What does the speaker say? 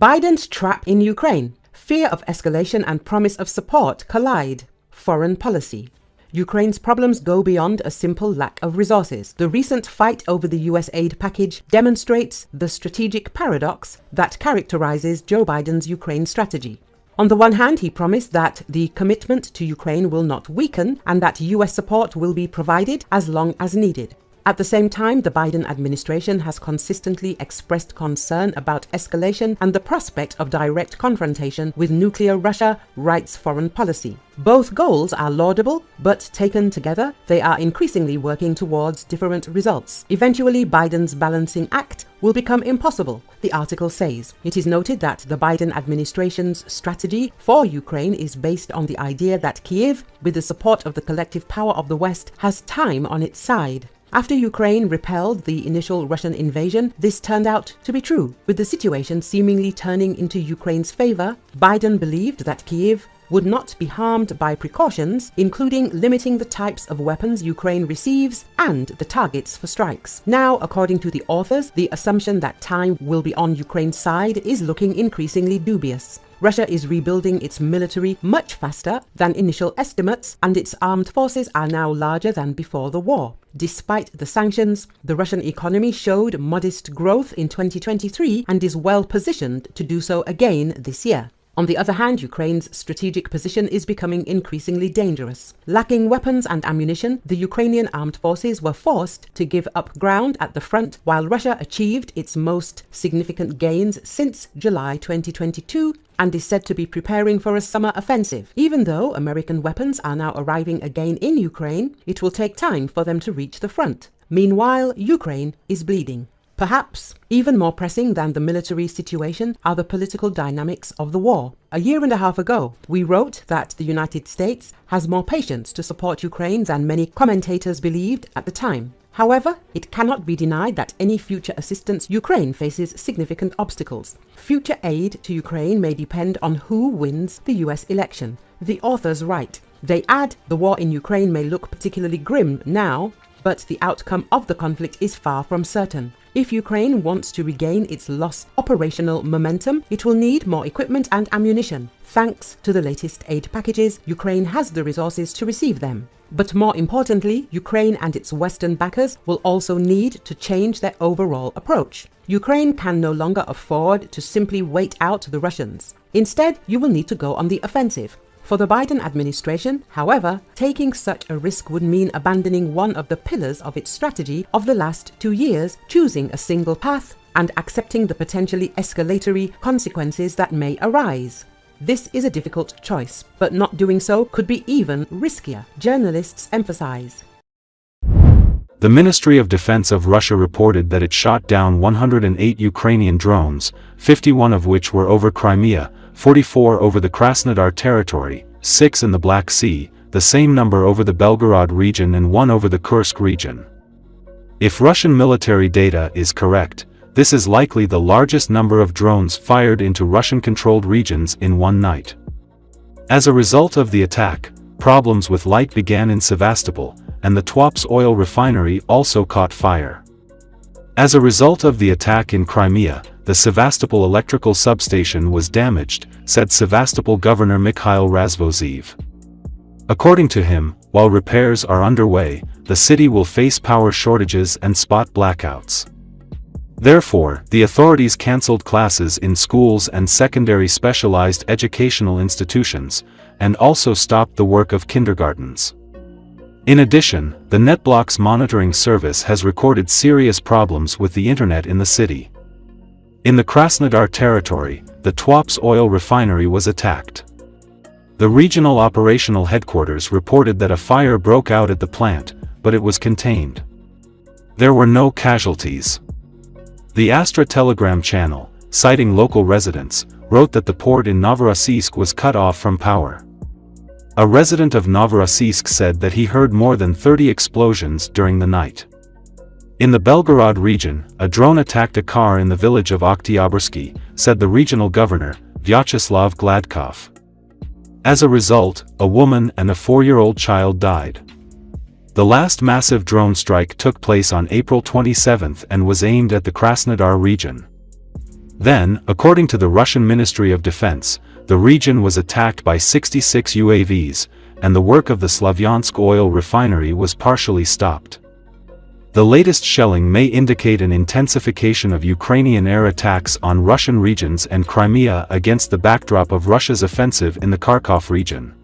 Biden's trap in Ukraine. Fear of escalation and promise of support collide. Foreign policy. Ukraine's problems go beyond a simple lack of resources. The recent fight over the US aid package demonstrates the strategic paradox that characterizes Joe Biden's Ukraine strategy. On the one hand, he promised that the commitment to Ukraine will not weaken and that US support will be provided as long as needed. At the same time, the Biden administration has consistently expressed concern about escalation and the prospect of direct confrontation with nuclear Russia, writes Foreign Policy. Both goals are laudable, but taken together, they are increasingly working towards different results. Eventually, Biden's balancing act will become impossible, the article says. It is noted that the Biden administration's strategy for Ukraine is based on the idea that Kyiv, with the support of the collective power of the West, has time on its side. After Ukraine repelled the initial Russian invasion, this turned out to be true. With the situation seemingly turning into Ukraine's favor, Biden believed that Kyiv would not be harmed by precautions, including limiting the types of weapons Ukraine receives and the targets for strikes. Now, according to the authors, the assumption that time will be on Ukraine's side is looking increasingly dubious. Russia is rebuilding its military much faster than initial estimates, and its armed forces are now larger than before the war. Despite the sanctions, the Russian economy showed modest growth in 2023 and is well positioned to do so again this year. On the other hand, Ukraine's strategic position is becoming increasingly dangerous. Lacking weapons and ammunition, the Ukrainian armed forces were forced to give up ground at the front, while Russia achieved its most significant gains since July 2022 and is said to be preparing for a summer offensive. Even though American weapons are now arriving again in Ukraine, it will take time for them to reach the front. Meanwhile, Ukraine is bleeding. Perhaps even more pressing than the military situation are the political dynamics of the war. A year and a half ago, we wrote that the United States has more patience to support Ukraine than many commentators believed at the time. However, it cannot be denied that any future assistance Ukraine faces significant obstacles. Future aid to Ukraine may depend on who wins the US election. The authors write. They add, the war in Ukraine may look particularly grim now, but the outcome of the conflict is far from certain. If Ukraine wants to regain its lost operational momentum, it will need more equipment and ammunition. Thanks to the latest aid packages, Ukraine has the resources to receive them. But more importantly, Ukraine and its Western backers will also need to change their overall approach. Ukraine can no longer afford to simply wait out the Russians. Instead, you will need to go on the offensive. For the Biden administration, however, taking such a risk would mean abandoning one of the pillars of its strategy of the last 2 years, choosing a single path, and accepting the potentially escalatory consequences that may arise. This is a difficult choice, but not doing so could be even riskier, journalists emphasize. The Ministry of Defense of Russia reported that it shot down 108 Ukrainian drones, 51 of which were over Crimea, 44 over the Krasnodar territory, 6 in the Black Sea, the same number over the Belgorod region and 1 over the Kursk region. If Russian military data is correct, this is likely the largest number of drones fired into Russian-controlled regions in one night. As a result of the attack, problems with light began in Sevastopol, and the Tuapse oil refinery also caught fire. As a result of the attack in Crimea, the Sevastopol electrical substation was damaged, said Sevastopol Governor Mikhail Razvoziv. According to him, while repairs are underway, the city will face power shortages and spot blackouts. Therefore, the authorities cancelled classes in schools and secondary specialized educational institutions, and also stopped the work of kindergartens. In addition, the NetBlocks monitoring service has recorded serious problems with the internet in the city. In the Krasnodar territory, the Tuapse oil refinery was attacked. The regional operational headquarters reported that a fire broke out at the plant, but it was contained. There were no casualties. The Astra Telegram channel, citing local residents, wrote that the port in Novorossiysk was cut off from power. A resident of Novorossiysk said that he heard more than 30 explosions during the night. In the Belgorod region, a drone attacked a car in the village of Oktyabrski, said the regional governor, Vyacheslav Gladkov. As a result, a woman and a 4-year-old child died. The last massive drone strike took place on April 27 and was aimed at the Krasnodar region. Then, according to the Russian Ministry of Defense, the region was attacked by 66 UAVs, and the work of the Slavyansk oil refinery was partially stopped. The latest shelling may indicate an intensification of Ukrainian air attacks on Russian regions and Crimea against the backdrop of Russia's offensive in the Kharkov region.